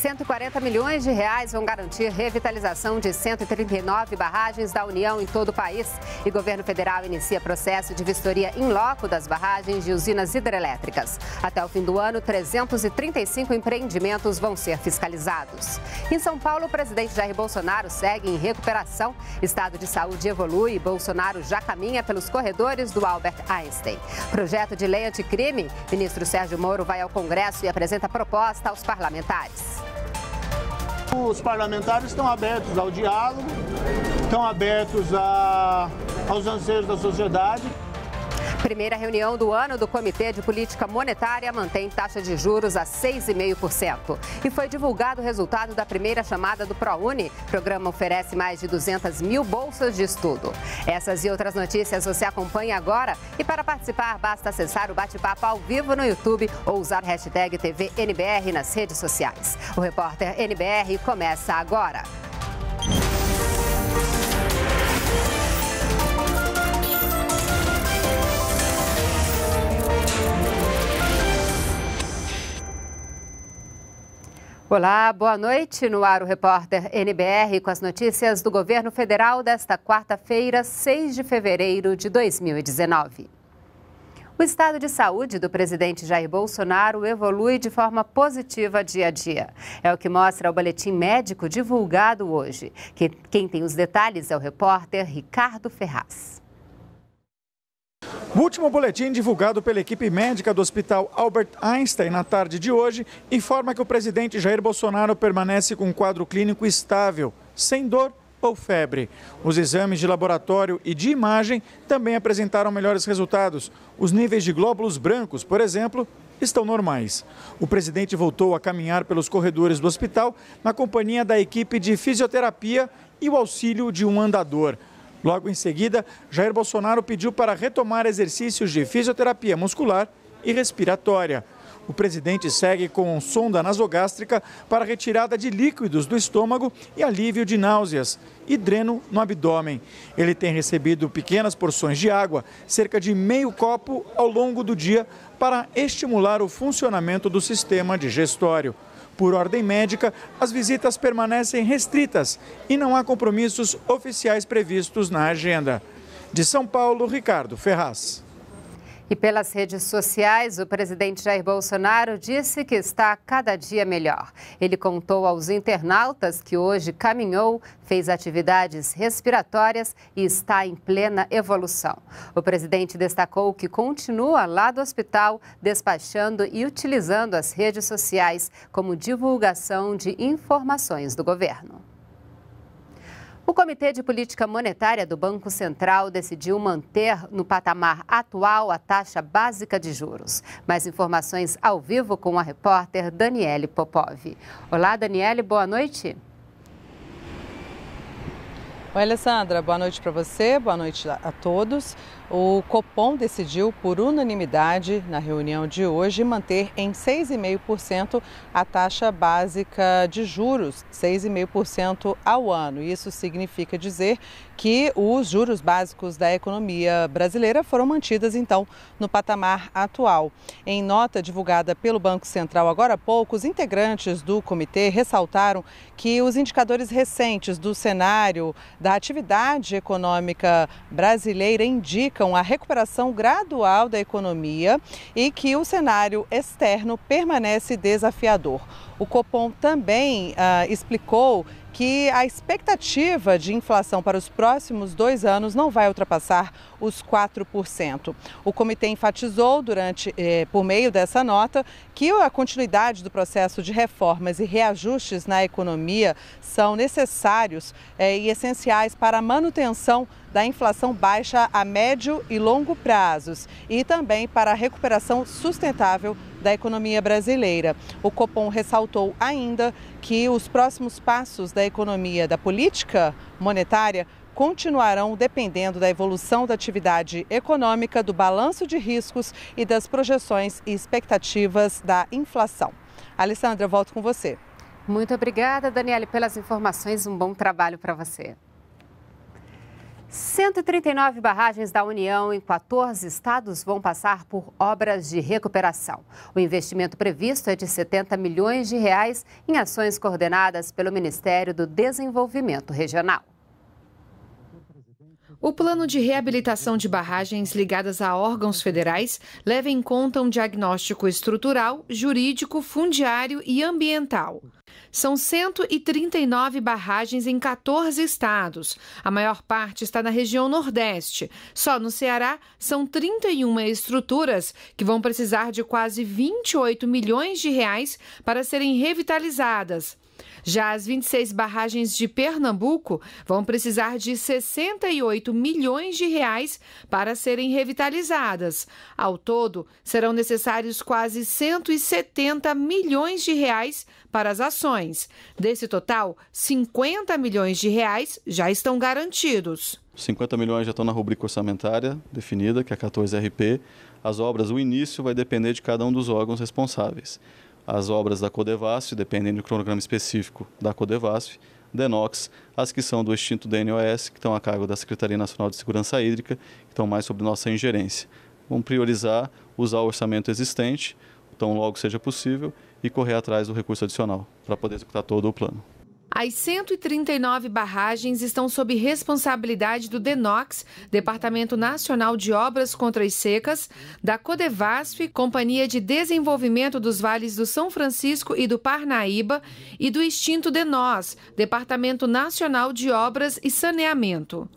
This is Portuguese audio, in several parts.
R$140 milhões vão garantir revitalização de 139 barragens da União em todo o país. E o governo federal inicia processo de vistoria in loco das barragens de usinas hidrelétricas. Até o fim do ano, 335 empreendimentos vão ser fiscalizados. Em São Paulo, o presidente Jair Bolsonaro segue em recuperação. Estado de saúde evolui e Bolsonaro já caminha pelos corredores do Albert Einstein. Projeto de lei anticrime. Ministro Sérgio Moro vai ao Congresso e apresenta proposta aos parlamentares. Os parlamentares estão abertos ao diálogo, estão abertos aos anseios da sociedade. Primeira reunião do ano do Comitê de Política Monetária mantém taxa de juros a 6,5%. E foi divulgado o resultado da primeira chamada do ProUni. O programa oferece mais de 200 mil bolsas de estudo. Essas e outras notícias você acompanha agora. E para participar, basta acessar o bate-papo ao vivo no YouTube ou usar a hashtag TVNBR nas redes sociais. O Repórter NBR começa agora. Olá, boa noite. No ar o Repórter NBR com as notícias do governo federal desta quarta-feira, 6 de fevereiro de 2019. O estado de saúde do presidente Jair Bolsonaro evolui de forma positiva dia a dia. É o que mostra o boletim médico divulgado hoje. Quem tem os detalhes é o repórter Ricardo Ferraz. O último boletim divulgado pela equipe médica do Hospital Albert Einstein na tarde de hoje informa que o presidente Jair Bolsonaro permanece com um quadro clínico estável, sem dor ou febre. Os exames de laboratório e de imagem também apresentaram melhores resultados. Os níveis de glóbulos brancos, por exemplo, estão normais. O presidente voltou a caminhar pelos corredores do hospital na companhia da equipe de fisioterapia e o auxílio de um andador. Logo em seguida, Jair Bolsonaro pediu para retomar exercícios de fisioterapia muscular e respiratória. O presidente segue com sonda nasogástrica para retirada de líquidos do estômago e alívio de náuseas e dreno no abdômen. Ele tem recebido pequenas porções de água, cerca de meio copo ao longo do dia, para estimular o funcionamento do sistema digestório. Por ordem médica, as visitas permanecem restritas e não há compromissos oficiais previstos na agenda. De São Paulo, Ricardo Ferraz. E pelas redes sociais, o presidente Jair Bolsonaro disse que está cada dia melhor. Ele contou aos internautas que hoje caminhou, fez atividades respiratórias e está em plena evolução. O presidente destacou que continua lá do hospital despachando e utilizando as redes sociais como divulgação de informações do governo. O Comitê de Política Monetária do Banco Central decidiu manter no patamar atual a taxa básica de juros. Mais informações ao vivo com a repórter Daniele Popov. Olá, Daniele, boa noite. Oi, Alessandra, boa noite para você, boa noite a todos. O Copom decidiu por unanimidade na reunião de hoje manter em 6,5% a taxa básica de juros, 6,5% ao ano. Isso significa dizer que os juros básicos da economia brasileira foram mantidos, então, no patamar atual. Em nota divulgada pelo Banco Central agora há pouco, os integrantes do comitê ressaltaram que os indicadores recentes do cenário da atividade econômica brasileira indicam a recuperação gradual da economia e que o cenário externo permanece desafiador. O Copom também explicou que a expectativa de inflação para os próximos 2 anos não vai ultrapassar os 4%. O comitê enfatizou por meio dessa nota que a continuidade do processo de reformas e reajustes na economia são necessários e essenciais para a manutenção da inflação baixa a médio e longo prazos e também para a recuperação sustentável da economia brasileira. O Copom ressaltou ainda que os próximos passos da economia, da política monetária, continuarão dependendo da evolução da atividade econômica, do balanço de riscos e das projeções e expectativas da inflação. Alessandra, eu volto com você. Muito obrigada, Daniele, pelas informações. Um bom trabalho para você. 139 barragens da União em 14 estados vão passar por obras de recuperação. O investimento previsto é de R$70 milhões em ações coordenadas pelo Ministério do Desenvolvimento Regional. O plano de reabilitação de barragens ligadas a órgãos federais leva em conta um diagnóstico estrutural, jurídico, fundiário e ambiental. São 139 barragens em 14 estados. A maior parte está na região Nordeste. Só no Ceará são 31 estruturas que vão precisar de quase R$28 milhões para serem revitalizadas. Já as 26 barragens de Pernambuco vão precisar de R$68 milhões para serem revitalizadas. Ao todo, serão necessários quase R$170 milhões para as ações. Desse total, R$50 milhões já estão garantidos. 50 milhões já estão na rubrica orçamentária definida, que é a 14RP. As obras, o início vai depender de cada um dos órgãos responsáveis. As obras da Codevasf dependem do cronograma específico da Codevasf, DENOX, as que são do extinto DNOS, que estão a cargo da Secretaria Nacional de Segurança Hídrica, que estão mais sob nossa ingerência. Vamos priorizar, usar o orçamento existente, tão logo seja possível, e correr atrás do recurso adicional para poder executar todo o plano. As 139 barragens estão sob responsabilidade do DENOX, Departamento Nacional de Obras contra as Secas, da Codevasf, Companhia de Desenvolvimento dos Vales do São Francisco e do Parnaíba, e do extinto DENOS, Departamento Nacional de Obras e Saneamento.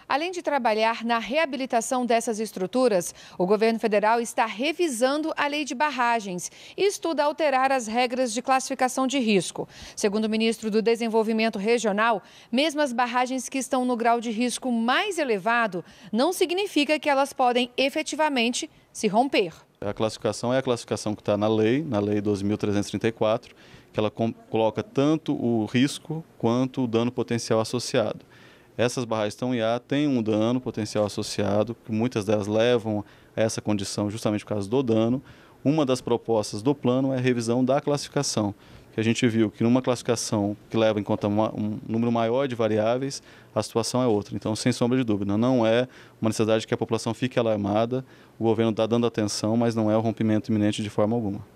Além de trabalhar na reabilitação dessas estruturas, o governo federal está revisando a lei de barragens e estuda alterar as regras de classificação de risco. Segundo o ministro do Desenvolvimento Regional, mesmo as barragens que estão no grau de risco mais elevado, não significa que elas podem efetivamente se romper. A classificação é a classificação que está na lei 12.334, que ela coloca tanto o risco quanto o dano potencial associado. Essas barragens estão em IA, têm um dano potencial associado, que muitas delas levam a essa condição justamente por causa do dano. Uma das propostas do plano é a revisão da classificação, que a gente viu que numa classificação que leva em conta um número maior de variáveis, a situação é outra. Então, sem sombra de dúvida, não é uma necessidade que a população fique alarmada, o governo está dando atenção, mas não é o rompimento iminente de forma alguma.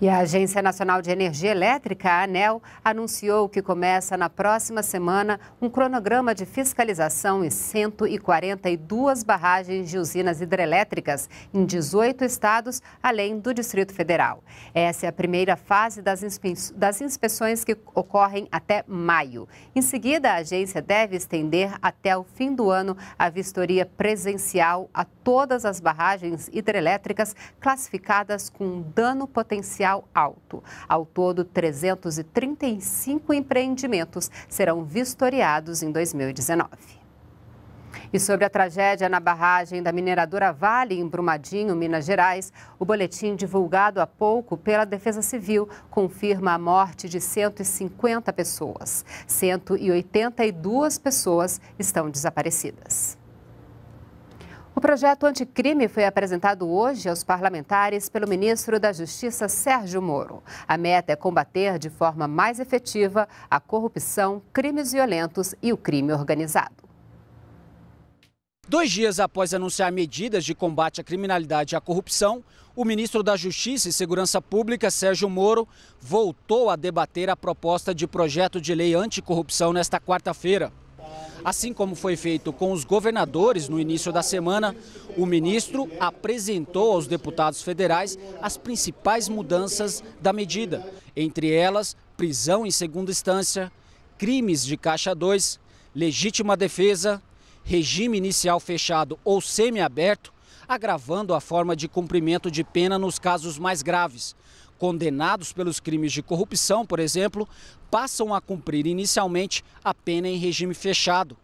E a Agência Nacional de Energia Elétrica, a ANEEL, anunciou que começa na próxima semana um cronograma de fiscalização em 142 barragens de usinas hidrelétricas em 18 estados, além do Distrito Federal. Essa é a primeira fase das inspeções que ocorrem até maio. Em seguida, a agência deve estender até o fim do ano a vistoria presencial a todas as barragens hidrelétricas classificadas com dano potencial alto. Ao todo, 335 empreendimentos serão vistoriados em 2019. E sobre a tragédia na barragem da mineradora Vale, em Brumadinho, Minas Gerais, o boletim divulgado há pouco pela Defesa Civil confirma a morte de 150 pessoas. 182 pessoas estão desaparecidas. O projeto anticrime foi apresentado hoje aos parlamentares pelo ministro da Justiça, Sérgio Moro. A meta é combater de forma mais efetiva a corrupção, crimes violentos e o crime organizado. 2 dias após anunciar medidas de combate à criminalidade e à corrupção, o ministro da Justiça e Segurança Pública, Sérgio Moro, voltou a debater a proposta de projeto de lei anticorrupção nesta quarta-feira. Assim como foi feito com os governadores no início da semana, o ministro apresentou aos deputados federais as principais mudanças da medida. Entre elas, prisão em segunda instância, crimes de caixa 2, legítima defesa, regime inicial fechado ou semiaberto, agravando a forma de cumprimento de pena nos casos mais graves. Condenados pelos crimes de corrupção, por exemplo, passam a cumprir inicialmente a pena em regime fechado.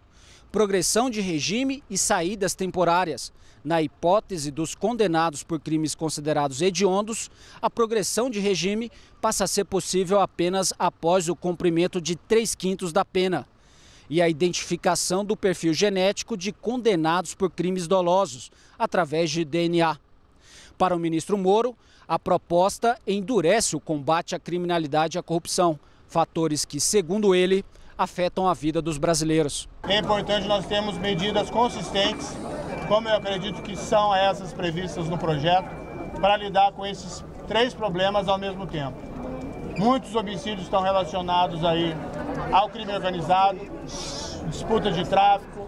Progressão de regime e saídas temporárias. Na hipótese dos condenados por crimes considerados hediondos, a progressão de regime passa a ser possível apenas após o cumprimento de 3/5 da pena. E a identificação do perfil genético de condenados por crimes dolosos, através de DNA. Para o ministro Moro, a proposta endurece o combate à criminalidade e à corrupção, fatores que, segundo ele, afetam a vida dos brasileiros. É importante nós termos medidas consistentes, como eu acredito que são essas previstas no projeto, para lidar com esses 3 problemas ao mesmo tempo. Muitos homicídios estão relacionados aí ao crime organizado, disputa de tráfico,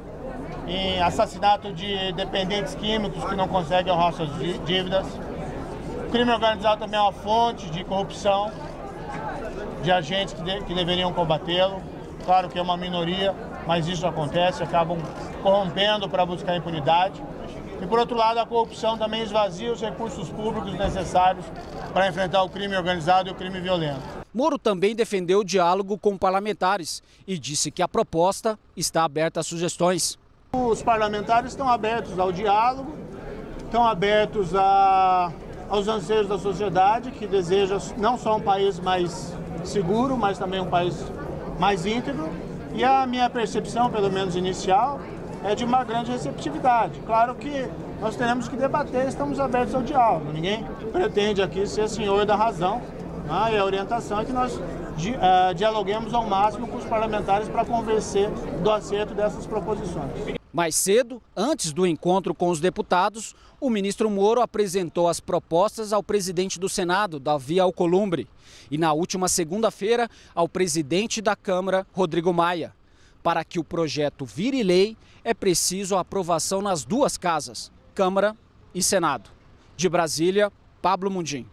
em assassinato de dependentes químicos que não conseguem honrar suas dívidas. O crime organizado também é uma fonte de corrupção de agentes que deveriam combatê-lo. Claro que é uma minoria, mas isso acontece, acabam corrompendo para buscar impunidade. E, por outro lado, a corrupção também esvazia os recursos públicos necessários para enfrentar o crime organizado e o crime violento. Moro também defendeu o diálogo com parlamentares e disse que a proposta está aberta a sugestões. Os parlamentares estão abertos ao diálogo, estão abertos aos anseios da sociedade, que deseja não só um país mais seguro, mas também um país mais íntegro. E a minha percepção, pelo menos inicial, é de uma grande receptividade. Claro que nós teremos que debater, estamos abertos ao diálogo. Ninguém pretende aqui ser senhor da razão, né? E a orientação é que nós dialoguemos ao máximo com os parlamentares para convencer do acerto dessas proposições. Mais cedo, antes do encontro com os deputados, o ministro Moro apresentou as propostas ao presidente do Senado, Davi Alcolumbre, e na última segunda-feira ao presidente da Câmara, Rodrigo Maia. Para que o projeto vire lei, é preciso a aprovação nas 2 casas, Câmara e Senado. De Brasília, Pablo Mundim.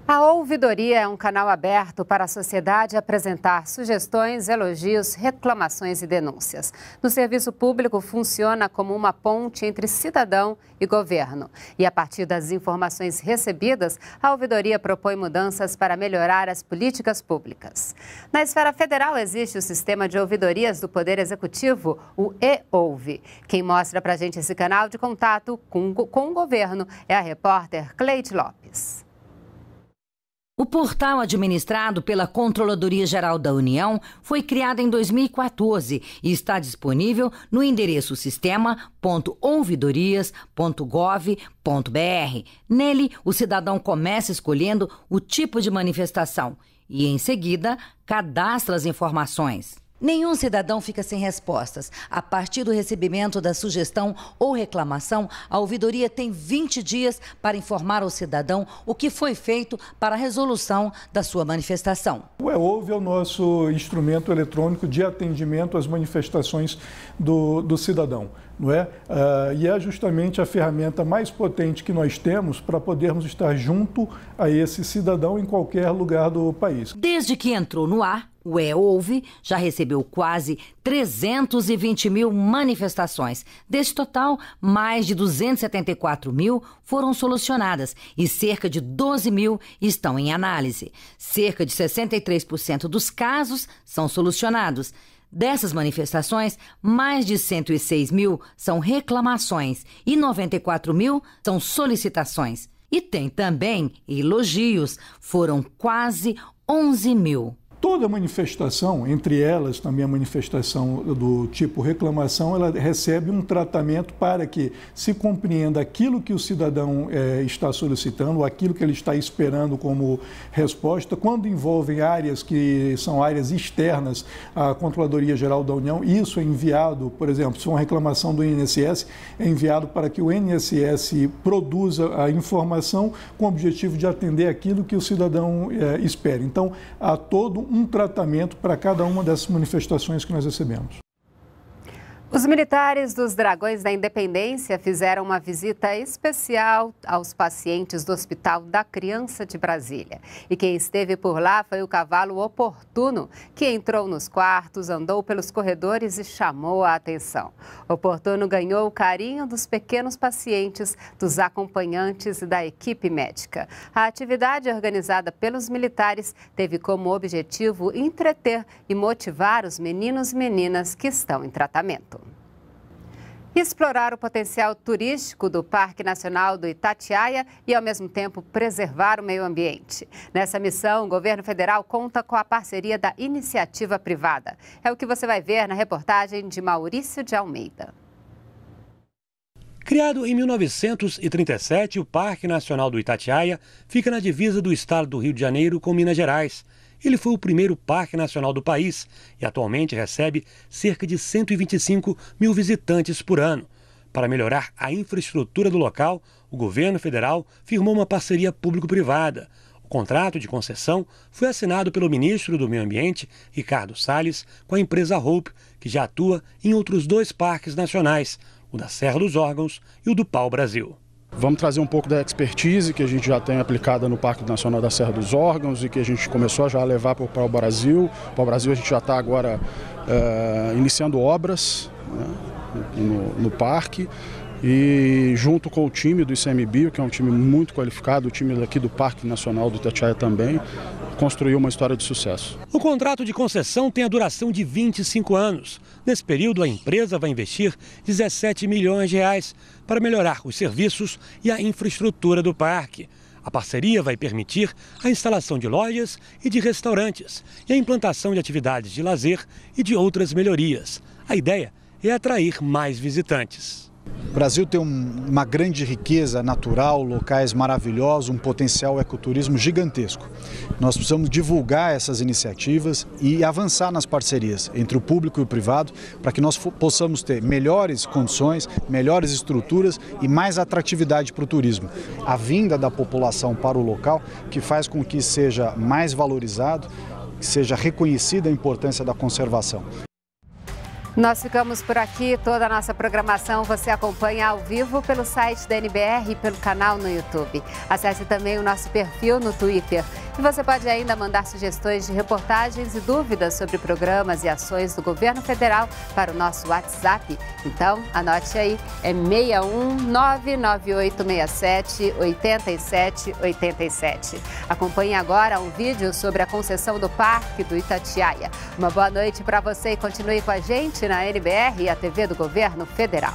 A ouvidoria é um canal aberto para a sociedade apresentar sugestões, elogios, reclamações e denúncias. No serviço público, funciona como uma ponte entre cidadão e governo. E a partir das informações recebidas, a ouvidoria propõe mudanças para melhorar as políticas públicas. Na esfera federal, existe o sistema de ouvidorias do Poder Executivo, o e-Ouve. Quem mostra para a gente esse canal de contato com o governo é a repórter Cleide Lopes. O portal administrado pela Controladoria Geral da União foi criado em 2014 e está disponível no endereço sistema.ouvidorias.gov.br. Nele, o cidadão começa escolhendo o tipo de manifestação e, em seguida, cadastra as informações. Nenhum cidadão fica sem respostas. A partir do recebimento da sugestão ou reclamação, a ouvidoria tem 20 dias para informar ao cidadão o que foi feito para a resolução da sua manifestação. O e-Ouve é o nosso instrumento eletrônico de atendimento às manifestações do cidadão. Não é? E é justamente a ferramenta mais potente que nós temos para podermos estar junto a esse cidadão em qualquer lugar do país. Desde que entrou no ar, o e-Ouve já recebeu quase 320 mil manifestações. Desse total, mais de 274 mil foram solucionadas e cerca de 12 mil estão em análise. Cerca de 63% dos casos são solucionados. Dessas manifestações, mais de 106 mil são reclamações e 94 mil são solicitações. E tem também elogios, foram quase 11 mil. Toda manifestação, entre elas também a manifestação do tipo reclamação, ela recebe um tratamento para que se compreenda aquilo que o cidadão está solicitando, aquilo que ele está esperando como resposta. Quando envolvem áreas que são áreas externas à Controladoria Geral da União, isso é enviado, por exemplo, se uma reclamação do INSS, é enviado para que o INSS produza a informação com o objetivo de atender aquilo que o cidadão espera. Então, há todo um tratamento para cada uma dessas manifestações que nós recebemos. Os militares dos Dragões da Independência fizeram uma visita especial aos pacientes do Hospital da Criança de Brasília. E quem esteve por lá foi o cavalo Oportuno, que entrou nos quartos, andou pelos corredores e chamou a atenção. Oportuno ganhou o carinho dos pequenos pacientes, dos acompanhantes e da equipe médica. A atividade organizada pelos militares teve como objetivo entreter e motivar os meninos e meninas que estão em tratamento. Explorar o potencial turístico do Parque Nacional do Itatiaia e, ao mesmo tempo, preservar o meio ambiente. Nessa missão, o governo federal conta com a parceria da iniciativa privada. É o que você vai ver na reportagem de Maurício de Almeida. Criado em 1937, o Parque Nacional do Itatiaia fica na divisa do estado do Rio de Janeiro com Minas Gerais. Ele foi o primeiro parque nacional do país e atualmente recebe cerca de 125 mil visitantes por ano. Para melhorar a infraestrutura do local, o governo federal firmou uma parceria público-privada. O contrato de concessão foi assinado pelo ministro do Meio Ambiente, Ricardo Salles, com a empresa Hope, que já atua em outros 2 parques nacionais, o da Serra dos Órgãos e o do Pau-Brasil. Vamos trazer um pouco da expertise que a gente já tem aplicada no Parque Nacional da Serra dos Órgãos e que a gente começou já a levar para o Pau-Brasil. Pau-Brasil a gente já está agora iniciando obras, né, no parque. E junto com o time do ICMBio, que é um time muito qualificado, o time daqui do Parque Nacional do Itatiaia também, construiu uma história de sucesso. O contrato de concessão tem a duração de 25 anos. Nesse período, a empresa vai investir 17 milhões de reais para melhorar os serviços e a infraestrutura do parque. A parceria vai permitir a instalação de lojas e de restaurantes e a implantação de atividades de lazer e de outras melhorias. A ideia é atrair mais visitantes. O Brasil tem uma grande riqueza natural, locais maravilhosos, um potencial ecoturismo gigantesco. Nós precisamos divulgar essas iniciativas e avançar nas parcerias entre o público e o privado para que nós possamos ter melhores condições, melhores estruturas e mais atratividade para o turismo. A vinda da população para o local que faz com que seja mais valorizado, que seja reconhecida a importância da conservação. Nós ficamos por aqui. Toda a nossa programação você acompanha ao vivo pelo site da NBR e pelo canal no YouTube. Acesse também o nosso perfil no Twitter. E você pode ainda mandar sugestões de reportagens e dúvidas sobre programas e ações do governo federal para o nosso WhatsApp. Então, anote aí, é 61998678787. Acompanhe agora um vídeo sobre a concessão do Parque do Itatiaia. Uma boa noite para você e continue com a gente na NBR e a TV do Governo Federal.